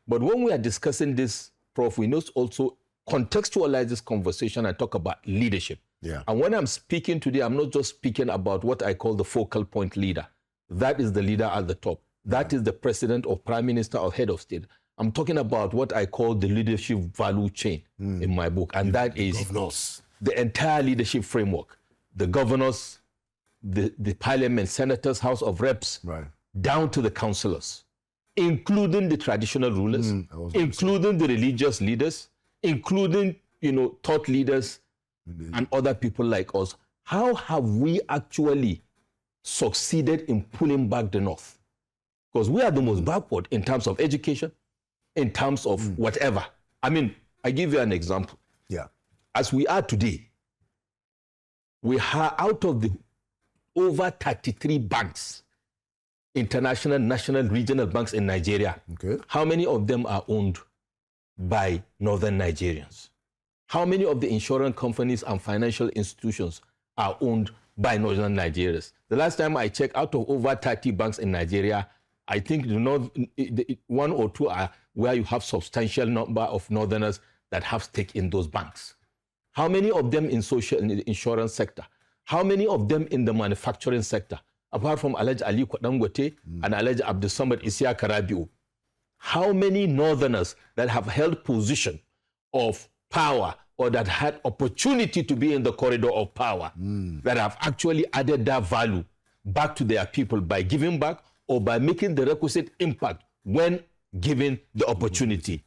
But when we are discussing this, Prof, we must also contextualize this conversation and talk about leadership. Yeah. And when I'm speaking today, I'm not just speaking about what I call the focal point leader. That is the leader at the top. That is the president or prime minister or head of state. I'm talking about what I call the leadership value chain in my book. And that is the entire leadership framework. The governors, the parliament, senators, House of Reps, down to the councillors, including the traditional rulers, including the religious leaders, including, thought leaders and other people like us. How have we actually succeeded in pulling back the North? Because we are the most backward in terms of education, in terms of whatever. I mean, I give you an example. Yeah. As we are today, we are out of the over 33 banks, international, national, regional banks in Nigeria. Okay. How many of them are owned by Northern Nigerians? How many of the insurance companies and financial institutions are owned by Northern Nigerians? The last time I checked, out of over 30 banks in Nigeria, I think one or two are where you have substantial number of Northerners that have stake in those banks. How many of them in the insurance sector? How many of them in the manufacturing sector? Apart from Alhaji Ali Dangote and Alhaji Abdul Samad Isiaka Rabiu, how many Northerners that have held position of power or that had opportunity to be in the corridor of power that have actually added that value back to their people by giving back or by making the requisite impact when given the opportunity?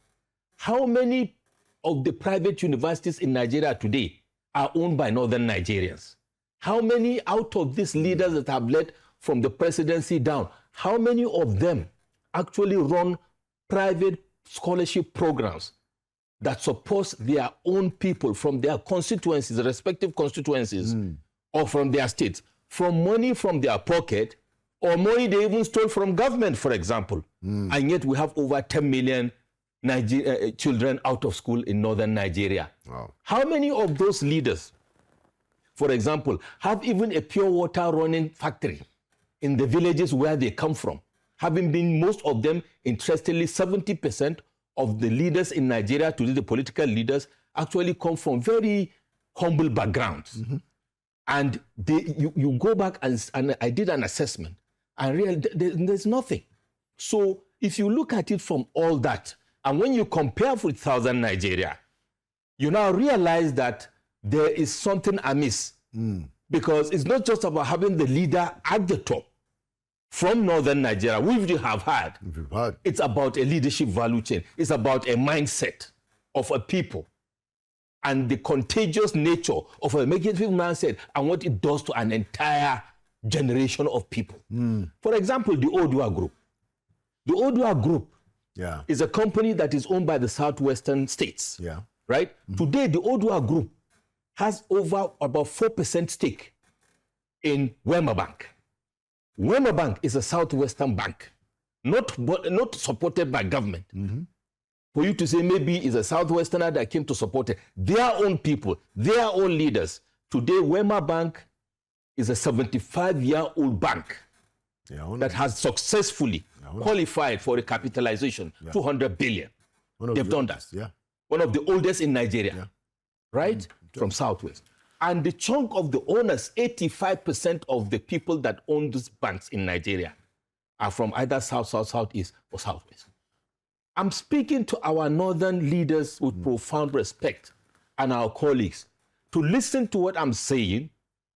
How many of the private universities in Nigeria today are owned by Northern Nigerians? How many out of these leaders that have led from the presidency down, how many of them actually run private scholarship programs that support their own people from their constituencies, respective constituencies, or from their states, from money from their pocket or money they even stole from government, for example? And yet we have over 10 million children out of school in Northern Nigeria. Wow. How many of those leaders, for example, have even a pure water running factory in the villages where they come from? Having been most of them, interestingly, 70% of the leaders in Nigeria today, the political leaders, actually come from very humble backgrounds. And you go back and I did an assessment and realized there's nothing. So if you look at it from all that, and when you compare with Southern Nigeria, you now realize that there is something amiss. Because it's not just about having the leader at the top from Northern Nigeria, which we have had. It's about a leadership value chain. It's about a mindset of a people and the contagious nature of a negative mindset and what it does to an entire generation of people. For example, the Odua Group. The Odua Group is a company that is owned by the southwestern states. Right? Today, the Odua Group has over about 4% stake in Wema Bank. Wema Bank is a southwestern bank, not supported by government. For you to say maybe it's a southwesterner that came to support it, their own people, their own leaders. Today, Wema Bank is a 75-year-old bank that has successfully qualified for a capitalization, 200 billion. They've done that. One of the oldest in Nigeria, right? From Southwest. And the chunk of the owners, 85% of the people that own these banks in Nigeria are from either South, Southeast, or Southwest. I'm speaking to our northern leaders with profound respect and our colleagues to listen to what I'm saying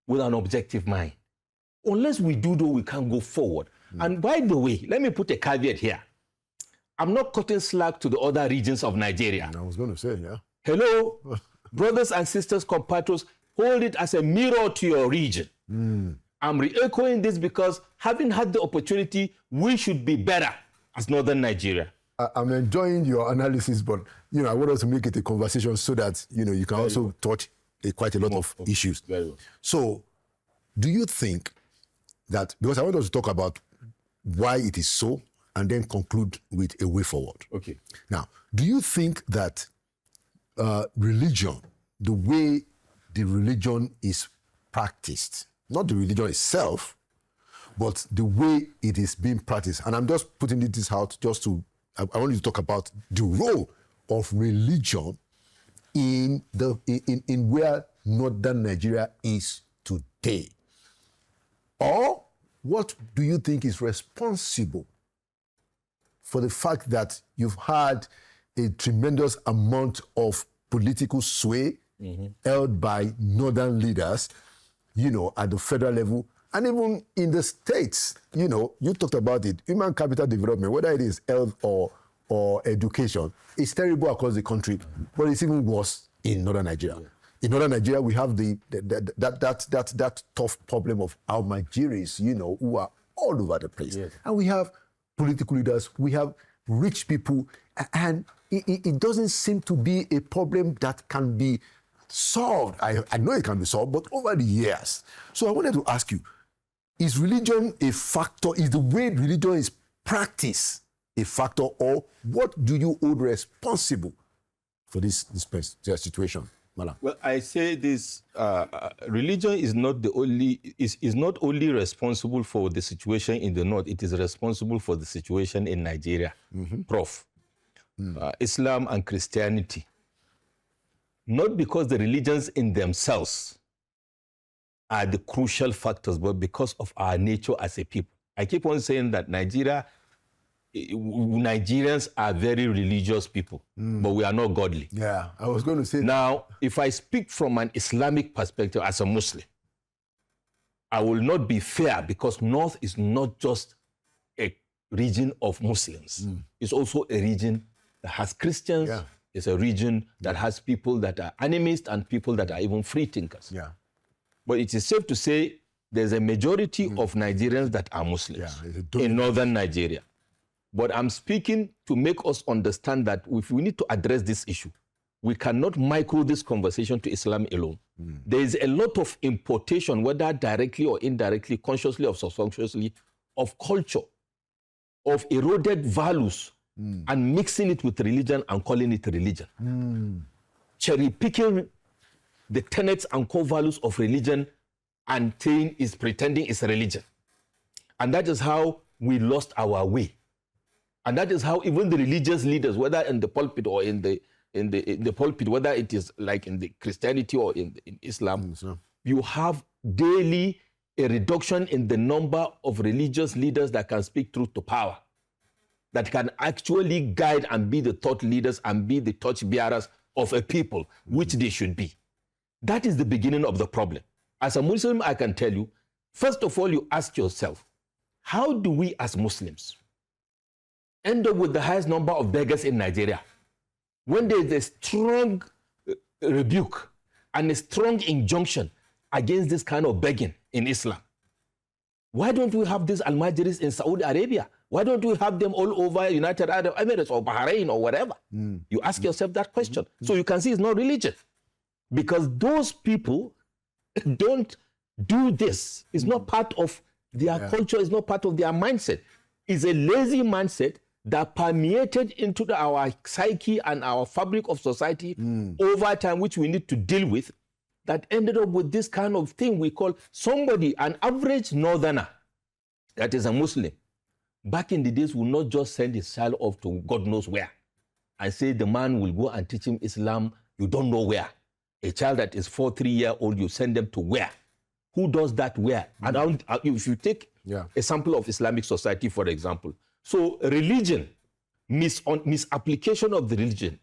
with an objective mind. Unless we do, though, we can't go forward. And by the way, let me put a caveat here. I'm not cutting slack to the other regions of Nigeria. I was going to say, Hello, brothers and sisters, compatriots, hold it as a mirror to your region. I'm re-echoing this because having had the opportunity, we should be better as Northern Nigeria. I'm enjoying your analysis, but I want us to make it a conversation so that you can also touch quite a lot of issues. Very well. So, do you think that, because I want us to talk about why it is so, and then conclude with a way forward. Okay. Now, do you think that religion, the way the religion is practiced, not the religion itself, but the way it is being practiced, and I'm just putting this out just to I want you to talk about the role of religion in where northern Nigeria is today. Or what do you think is responsible for the fact that you've had a tremendous amount of political sway held by northern leaders, at the federal level, and even in the states? You talked about it, human capital development, whether it is health or education, it's terrible across the country, but it's even worse in northern Nigeria. Yeah. In northern Nigeria, we have that tough problem of our Nigerians, who are all over the place. Yes. And we have political leaders, we have rich people, and it doesn't seem to be a problem that can be solved. I know it can be solved, but over the years. So I wanted to ask you, is religion a factor? Is the way religion is practiced a factor, or what do you hold responsible for this situation? Mala. Well, I say this: religion is not not only responsible for the situation in the north; it is responsible for the situation in Nigeria, Prof. Islam and Christianity. Not because the religions in themselves are the crucial factors, but because of our nature as a people. I keep on saying that Nigerians are very religious people, but we are not godly. Yeah, I was going to say now, if I speak from an Islamic perspective as a Muslim, I will not be fair, because North is not just a region of Muslims. It's also a region that has Christians. Yeah. It's a region that has people that are animists and people that are even free thinkers. Yeah. But it is safe to say there's a majority of Nigerians that are Muslims in northern Nigeria. But I'm speaking to make us understand that if we need to address this issue, we cannot micro this conversation to Islam alone. There is a lot of importation, whether directly or indirectly, consciously or subconsciously, of culture, of eroded values, and mixing it with religion and calling it religion. Cherry picking the tenets and core values of religion and saying is pretending it's a religion. And that is how we lost our way. And that is how even the religious leaders, whether in the pulpit or in the pulpit, whether it is like in the Christianity or in Islam, you have daily a reduction in the number of religious leaders that can speak truth to power, that can actually guide and be the thought leaders and be the torch bearers of a people, which they should be. That is the beginning of the problem. As a Muslim, I can tell you, first of all, you ask yourself, how do we as Muslims end up with the highest number of beggars in Nigeria when there is a strong rebuke and a strong injunction against this kind of begging in Islam? Why don't we have these Almajiris in Saudi Arabia? Why don't we have them all over United Arab Emirates or Bahrain or whatever? You ask yourself that question. So you can see it's not religion. Because those people don't do this. It's not part of their culture. It's not part of their mindset. It's a lazy mindset that permeated into our psyche and our fabric of society over time, which we need to deal with, that ended up with this kind of thing we call somebody, an average northerner that is a Muslim, back in the days will not just send his child off to God knows where and say the man will go and teach him Islam, you don't know where. A child that is 3-year-old, you send them to where? Who does that where? And if you take a sample of Islamic society, for example, so religion, misapplication of the religion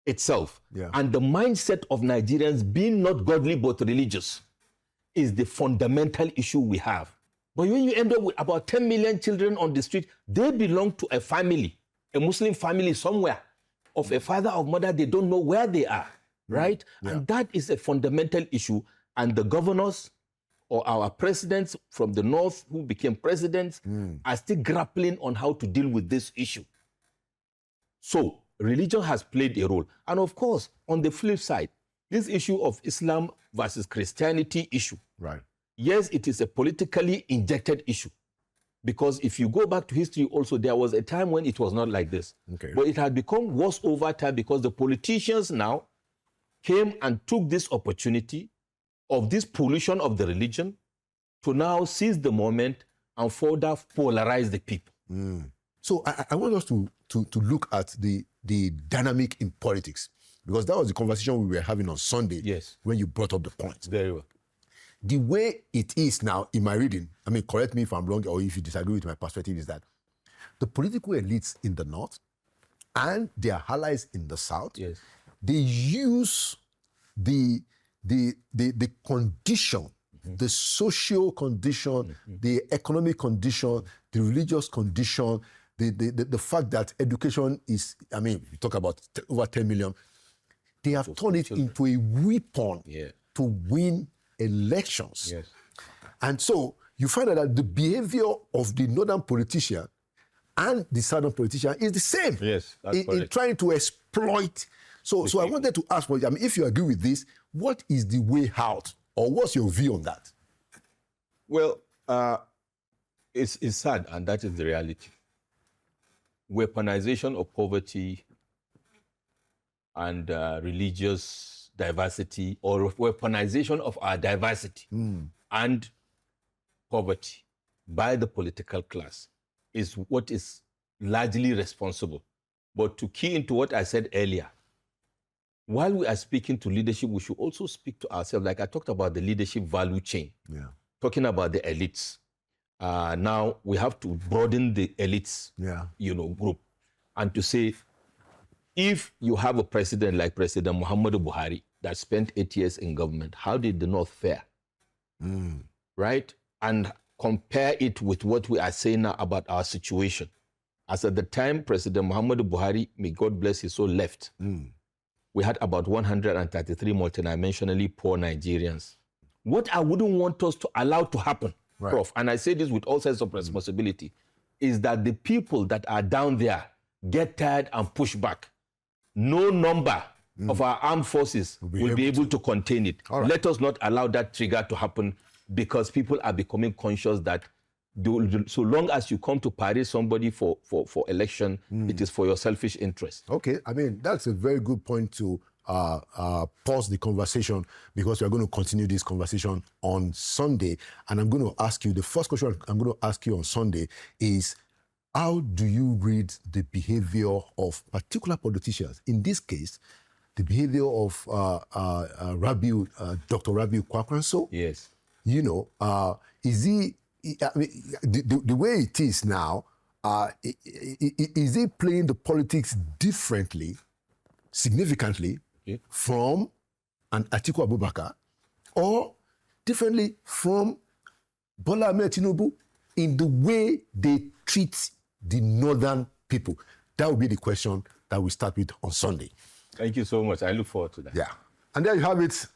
itself, and the mindset of Nigerians being not godly but religious is the fundamental issue we have. But when you end up with about 10 million children on the street, they belong to a family, a Muslim family somewhere, of a father or mother, they don't know where they are, right? And that is a fundamental issue. And the governors or our presidents from the north who became presidents are still grappling on how to deal with this issue. So religion has played a role. And of course, on the flip side, this issue of Islam versus Christianity issue. Right. Yes, it is a politically injected issue. Because if you go back to history also, there was a time when it was not like this. Okay. But it had become worse over time because the politicians now came and took this opportunity of this pollution of the religion to now seize the moment and further polarize the people. So I want us to to look at the dynamic in politics, because that was the conversation we were having on Sunday. Yes. When you brought up the point. Very well. The way it is now, in my reading, I mean, correct me if I'm wrong or if you disagree with my perspective, is that the political elites in the North and their allies in the South, yes, they use the condition, the social condition, the economic condition, the religious condition, the fact that education is, I mean, we talk about over 10 million, they have turned it into a weapon to win elections. Yes. And so you find out that the behavior of the northern politician and the southern politician is the same. Yes, that's in trying to exploit. So I wanted to ask, I mean, if you agree with this, what is the way out? Or what's your view on that? Well, it's sad, and that is the reality. Weaponization of poverty and religious diversity, or weaponization of our diversity and poverty by the political class is what is largely responsible. But to key into what I said earlier, while we are speaking to leadership, we should also speak to ourselves. Like I talked about the leadership value chain, talking about the elites. Now we have to broaden the elites, group, and to say, if you have a president like President Muhammadu Buhari that spent 8 years in government, how did the North fare? Right? And compare it with what we are saying now about our situation. As at the time President Muhammadu Buhari, may God bless his soul, left, we had about 133 multidimensionally poor Nigerians. What I wouldn't want us to allow to happen, Prof, and I say this with all sense of responsibility, is that the people that are down there get tired and push back. No number of our armed forces will be able to contain it. Let us not allow that trigger to happen, because people are becoming conscious that so long as you come to parade somebody for election, it is for your selfish interest. Okay, I mean, that's a very good point to pause the conversation, because we're going to continue this conversation on Sunday. And I'm going to ask you, the first question I'm going to ask you on Sunday is, how do you read the behavior of particular politicians? In this case, the behavior of Dr. Rabiu Kwakwanso. Yes. You know, is he, I mean, the way it is now, is he playing the politics differently, significantly, from an Atiku Abubakar, or differently from Bola Ahmed Tinubu in the way they treat the northern people? That will be the question that we start with on Sunday. Thank you so much. I look forward to that. Yeah. And there you have it.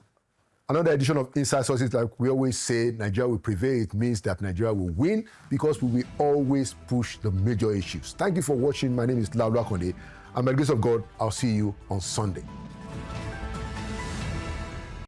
Another edition of Inside Sources. Like we always say, Nigeria will prevail. It means that Nigeria will win, because we will always push the major issues. Thank you for watching. My name is Laura Konde. And by the grace of God, I'll see you on Sunday.